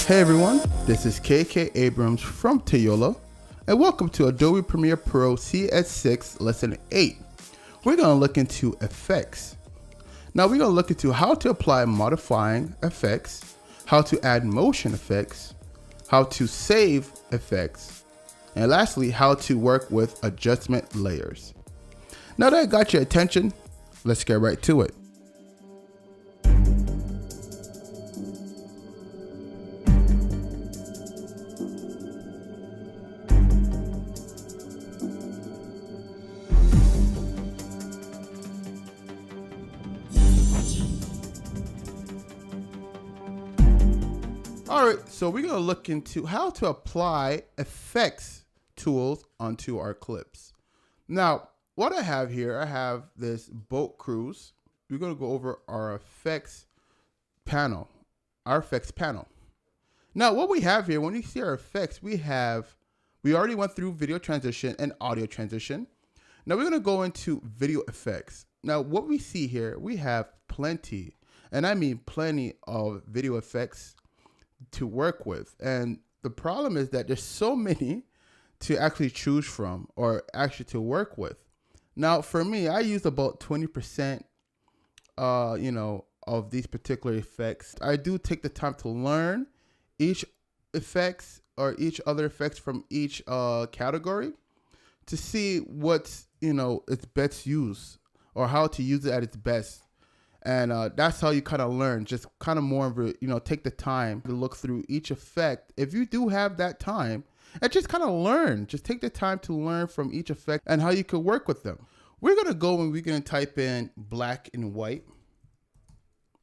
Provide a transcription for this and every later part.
Hey everyone, this is K.K Abraham from Tayola, and welcome to Adobe Premiere Pro CS6 Lesson 8. We're going to look into effects. Now we're going to look into how to apply modifying effects, how to add motion effects, how to save effects, and lastly, how to work with adjustment layers. Now that I got your attention, let's get right to it. All right, so we're gonna look into how to apply effects tools onto our clips. Now, what I have here, I have this boat cruise. We're gonna go over our effects panel, Now, what we have here, when you see our effects, we already went through video transition and audio transition. Now we're gonna go into video effects. Now, what we see here, we have plenty, and I mean plenty of video effects to work with, and the problem is that there's so many to actually choose from or actually to work with. Now for me, I use about 20% of these particular effects. I do take the time to learn each effects or each other effects from each category to see what's its best use or how to use it at its best. And that's how you kind of learn, just kind of more of a, take the time to look through each effect. If you do have that time, and just kind of learn, just take the time to learn from each effect and how you could work with them. We're going to go and we're going to type in black and white.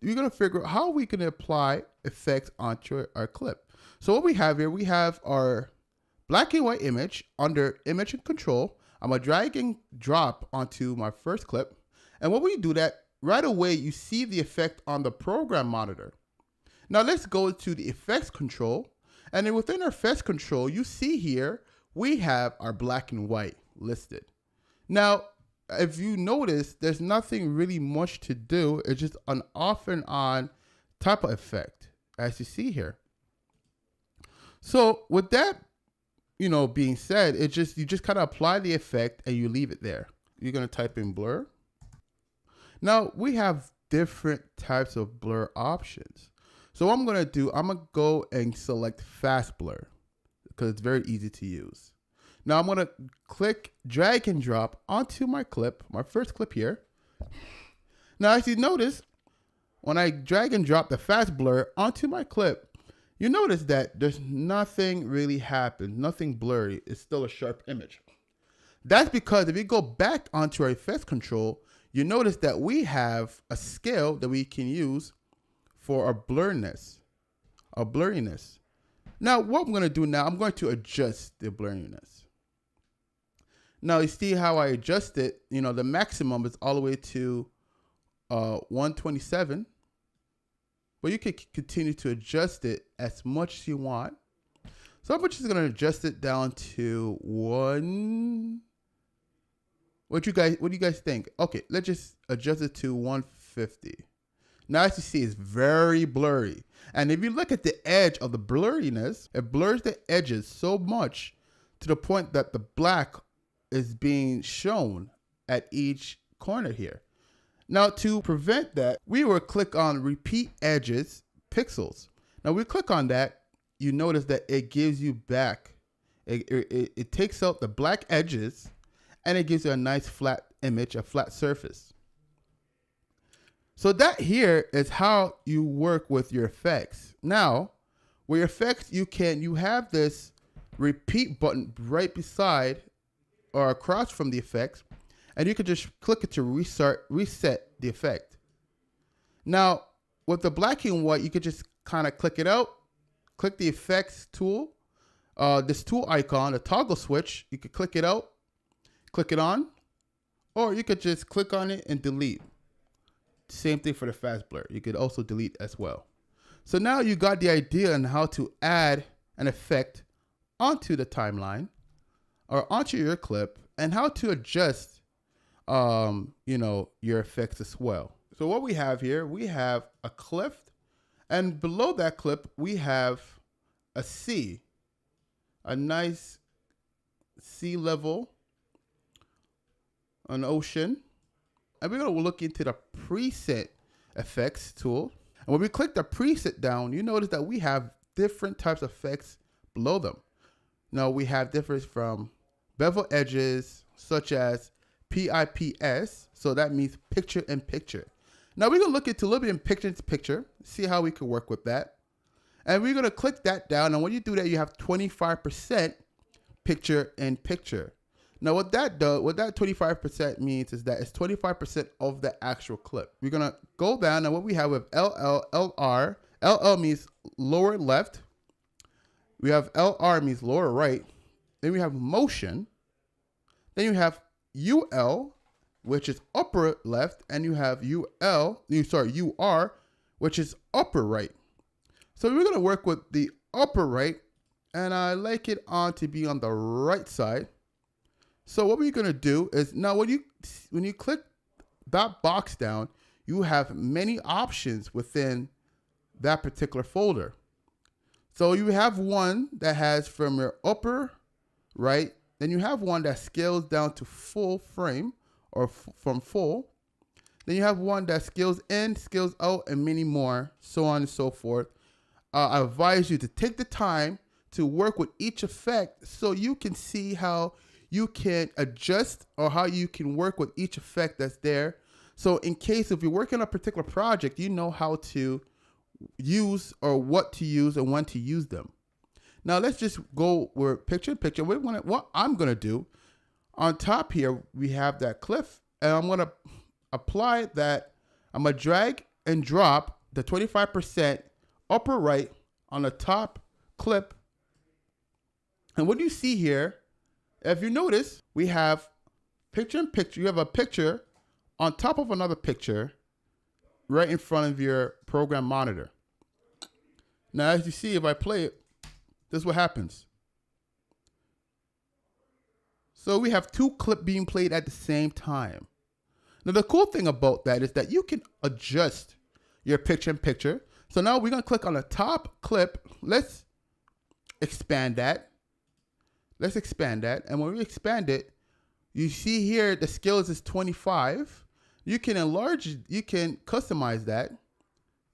We're going to figure out how we can apply effects onto our clip. So what we have here, we have our black and white image under image and control. I'm going to drag and drop onto my first clip. And when we do that, right away, you see the effect on the program monitor. Now let's go to the effects control. And then within our effects control, you see here, we have our black and white listed. Now, if you notice, there's nothing really much to do. It's just an off and on type of effect, as you see here. So with that, being said, you just kind of apply the effect and you leave it there. You're going to type in blur. Now we have different types of blur options. So what I'm going to do, I'm going to go and select fast blur because it's very easy to use. Now I'm going to click drag and drop onto my clip, my first clip here. Now as you notice, when I drag and drop the fast blur onto my clip, you notice that there's nothing really happened, nothing blurry. It's still a sharp image. That's because if you go back onto our effects control, you notice that we have a scale that we can use for our blurriness. Now, what I'm going to do now, I'm going to adjust the blurriness. Now, you see how I adjust it. The maximum is all the way to 127. But you can continue to adjust it as much as you want. So I'm just going to adjust it down to 1. What do you guys think? Okay, let's just adjust it to 150. Now as you see, it's very blurry. And if you look at the edge of the blurriness, it blurs the edges so much to the point that the black is being shown at each corner here. Now to prevent that, we will click on repeat edges pixels. Now we click on that, you notice that it gives you back. It takes out the black edges and it gives you a nice flat image, a flat surface. So that here is how you work with your effects. Now, with your effects, you have this repeat button right beside or across from the effects, and you can just click it to reset the effect. Now, with the black and white, you could just kind of click it out, click the effects tool, this tool icon, the toggle switch, you could click it out, click it on, or you could just click on it and delete. Same thing for the fast blur. You could also delete as well. So now you got the idea on how to add an effect onto the timeline or onto your clip and how to adjust, your effects as well. So what we have here, we have a clip, and below that clip, we have a sea, a nice sea level, an ocean. And we're going to look into the preset effects tool. And when we click the preset down, you notice that we have different types of effects below them. Now we have difference from bevel edges, such as PIPS. So that means picture in picture. Now we're going to look into a little bit in picture in picture, see how we can work with that. And we're going to click that down. And when you do that, you have 25% picture in picture. Now what that 25% means is that it's 25% of the actual clip. We're going to go down, and what we have with LR. LL means lower left. We have LR means lower right. Then we have motion. Then you have UL, which is upper left, and you have UR, which is upper right. So we're going to work with the upper right, and I like it to be on the right side. So what we're going to do is, now when you click that box down, you have many options within that particular folder. So you have one that has from your upper right, then you have one that scales down to full frame or from full. Then you have one that scales in, scales out, and many more, so on and so forth. I advise you to take the time to work with each effect so you can see how you can adjust or how you can work with each effect that's there. So in case if you're working on a particular project, you know how to use or what to use and when to use them. Now let's just go with picture in picture. What I'm going to do, on top here, we have that cliff, and I'm going to apply that. I'm going to drag and drop the 25% upper right on the top clip. And what you see here, if you notice, we have picture in picture. You have a picture on top of another picture right in front of your program monitor. Now, as you see, if I play it, this is what happens. So we have two clips being played at the same time. Now, the cool thing about that is that you can adjust your picture in picture. So now we're going to click on the top clip. Let's expand that. And when we expand it, you see here the scales is 25. You can enlarge, you can customize that.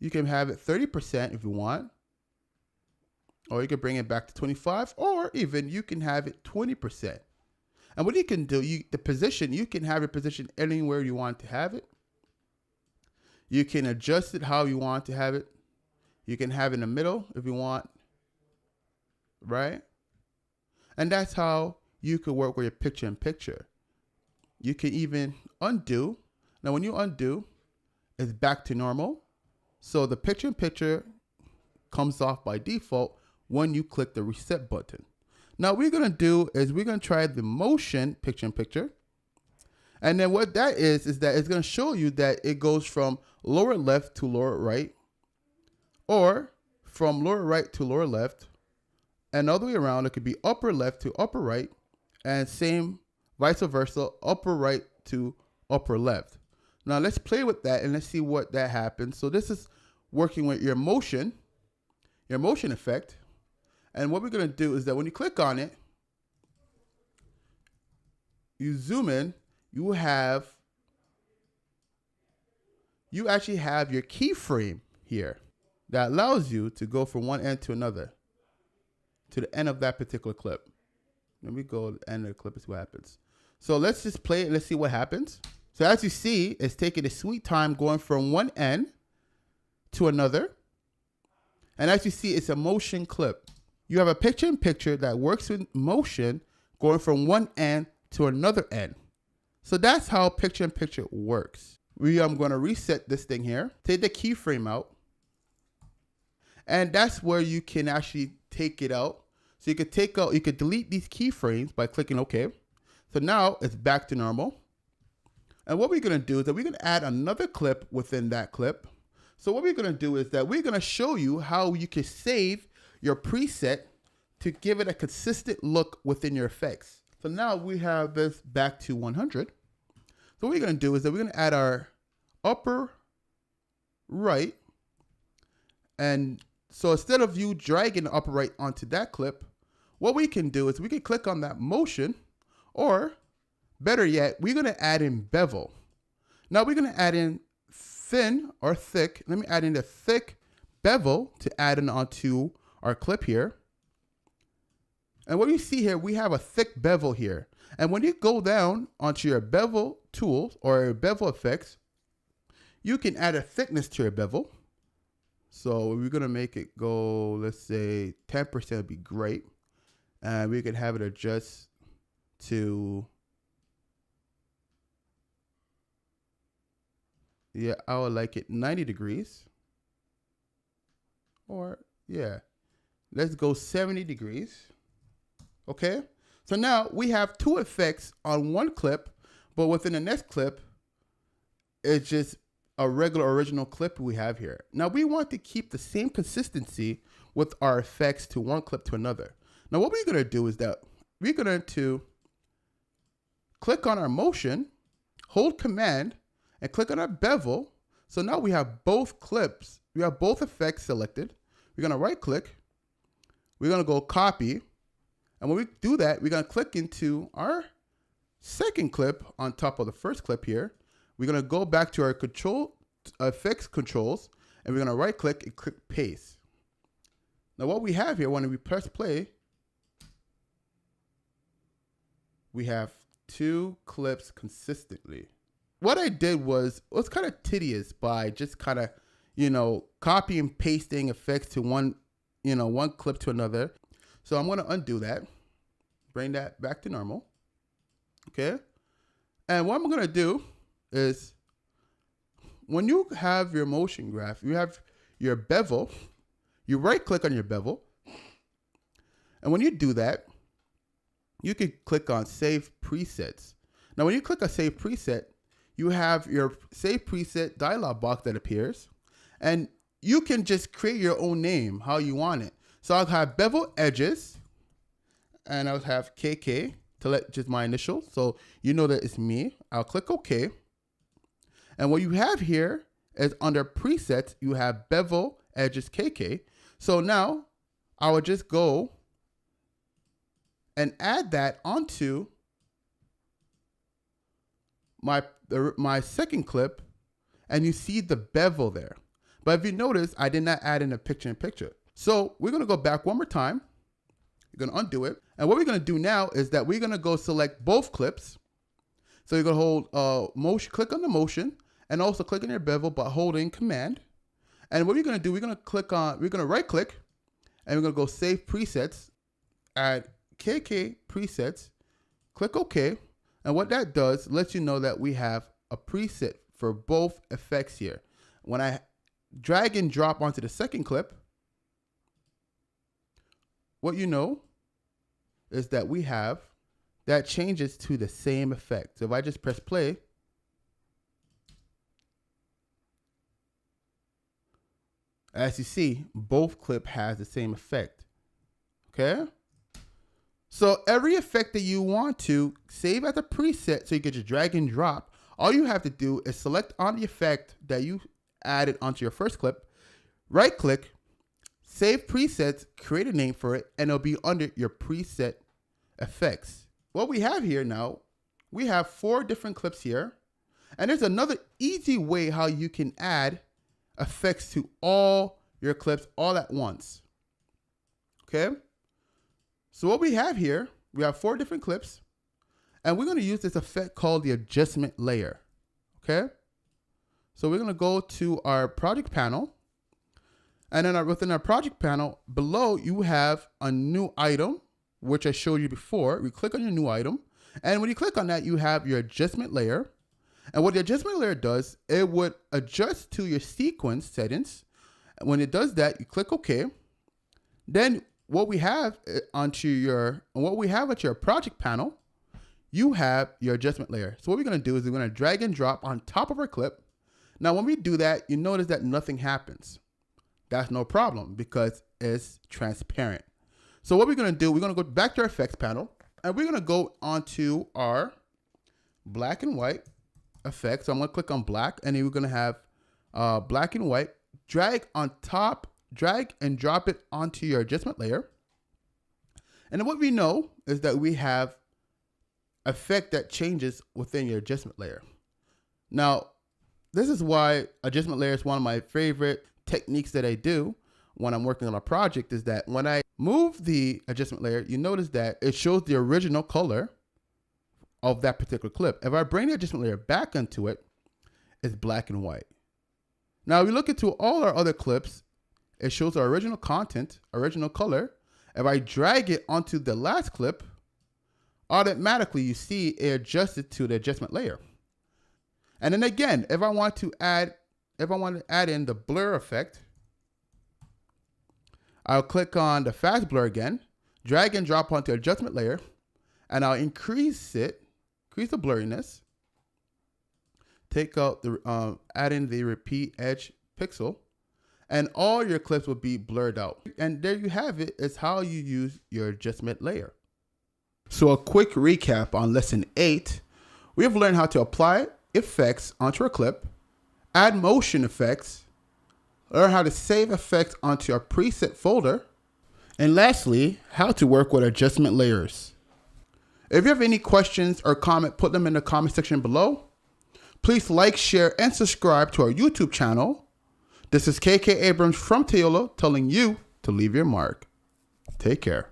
You can have it 30% if you want. Or you can bring it back to 25, or even you can have it 20%. And what you can do, the position, you can have your position anywhere you want to have it. You can adjust it how you want to have it. You can have it in the middle if you want, right? And that's how you could work with your picture in picture. You can even undo. Now, when you undo, it's back to normal. So the picture in picture comes off by default when you click the reset button. Now, what we're going to do is we're going to try the motion picture in picture. And then what that is that it's going to show you that it goes from lower left to lower right, or from lower right to lower left, and all the way around. It could be upper left to upper right, and same vice versa, upper right to upper left. Now let's play with that and let's see what that happens. So this is working with your motion effect. And what we're going to do is that when you click on it, you zoom in, you actually have your keyframe here that allows you to go from one end to another, to the end of that particular clip. Let me go to the end of the clip and see what happens. So let's just play it. Let's see what happens. So as you see, it's taking a sweet time going from one end to another. And as you see, it's a motion clip. You have a picture in picture that works with motion going from one end to another end. So that's how picture in picture works. I'm going to reset this thing here. Take the keyframe out. And that's where you can actually take it out. So you could delete these keyframes by clicking OK. So now it's back to normal. And what we're going to do is that we're going to add another clip within that clip. So what we're going to do is that we're going to show you how you can save your preset to give it a consistent look within your effects. So now we have this back to 100. So what we're going to do is that we're going to add our upper right and So instead of you dragging the upper right onto that clip, what we can do is we can click on that motion, or better yet, we're going to add in bevel. Now we're going to add in thin or thick. Let me add in the thick bevel to add in onto our clip here. And what you see here, we have a thick bevel here. And when you go down onto your bevel tools or your bevel effects, you can add a thickness to your bevel. So we're going to make it go, let's say 10% would be great. And we could have it adjust to, yeah, I would like it 90 degrees. Or, yeah, let's go 70 degrees. Okay, so now we have two effects on one clip, but within the next clip, it's just a regular original clip we have here. Now we want to keep the same consistency with our effects to one clip to another. Now what we're gonna do is that we're going to click on our motion, hold Command, and click on our bevel. So now we have both clips, we have both effects selected. We're gonna right click, we're gonna go copy, and when we do that, we're gonna click into our second clip on top of the first clip here. We're gonna go back to our effects controls, and we're gonna right click and click paste. Now what we have here, when we press play, we have two clips consistently. What I did was, it was kind of tedious by just kind of, copy and pasting effects to one clip to another. So I'm going to undo that, bring that back to normal. Okay. And what I'm going to do is, when you have your motion graph, you have your bevel, you right click on your bevel. And when you do that, you can click on Save Presets. Now, when you click on Save Preset, you have your Save Preset dialog box that appears. And you can just create your own name, how you want it. So I'll have bevel edges, and I'll have KK to let just my initial. So you know that it's me. I'll click OK. And what you have here is under presets, you have bevel edges KK. So now I would just go and add that onto my second clip, and you see the bevel there. But if you notice, I did not add in a picture-in-picture. So we're going to go back one more time. You're going to undo it. And what we're going to do now is that we're going to go select both clips. So you're going to hold motion, click on the motion, and also click on your bevel by holding Command. And what we're going to do, we're going to right click, and we're going to go Save Presets, add KK Presets, click OK. And what that does lets you know that we have a preset for both effects here. When I drag and drop onto the second clip, what you know is that we have that changes to the same effect. So if I just press play, as you see, both clip has the same effect. Okay? So every effect that you want to save as a preset so you can just drag and drop, all you have to do is select on the effect that you added onto your first clip, right click, save presets, create a name for it, and it'll be under your preset effects. What we have here now, we have 4 different clips here, and there's another easy way how you can add effects to all your clips all at once. Okay? So what we have here, we have 4 different clips, and we're going to use this effect called the adjustment layer. Okay? So we're going to go to our project panel, and then within our project panel below, you have a new item, which I showed you before. We click on your new item, and when you click on that, you have your adjustment layer. And what the adjustment layer does, it would adjust to your sequence settings. And when it does that, you click OK. Then what we have at your project panel, you have your adjustment layer. So what we're going to do is we're going to drag and drop on top of our clip. Now, when we do that, you notice that nothing happens. That's no problem because it's transparent. So what we're going to do, we're going to go back to our effects panel, and we're going to go onto our black and white effect. So I'm going to click on black, and then we're going to have black and white. Drag on top drag and drop it onto your adjustment layer. And then what we know is that we have effect that changes within your adjustment layer. Now, this is why adjustment layer is one of my favorite techniques that I do when I'm working on a project, is that when I move the adjustment layer, you notice that it shows the original color of that particular clip. If I bring the adjustment layer back into it, it's black and white. Now, if we look into all our other clips, it shows our original content, original color. If I drag it onto the last clip, automatically you see it adjusted to the adjustment layer. And then again, if I want to add in the blur effect, I'll click on the fast blur again, drag and drop onto adjustment layer, and I'll increase the blurriness. Take out the, add in the repeat edge pixel, and all your clips will be blurred out. And there you have it, is how you use your adjustment layer. So a quick recap on lesson 8, we have learned how to apply effects onto a clip, add motion effects, learn how to save effects onto your preset folder, and lastly, how to work with adjustment layers. If you have any questions or comment, put them in the comment section below. Please like, share, and subscribe to our YouTube channel. This is K.K. Abraham from Tayola telling you to leave your mark. Take care.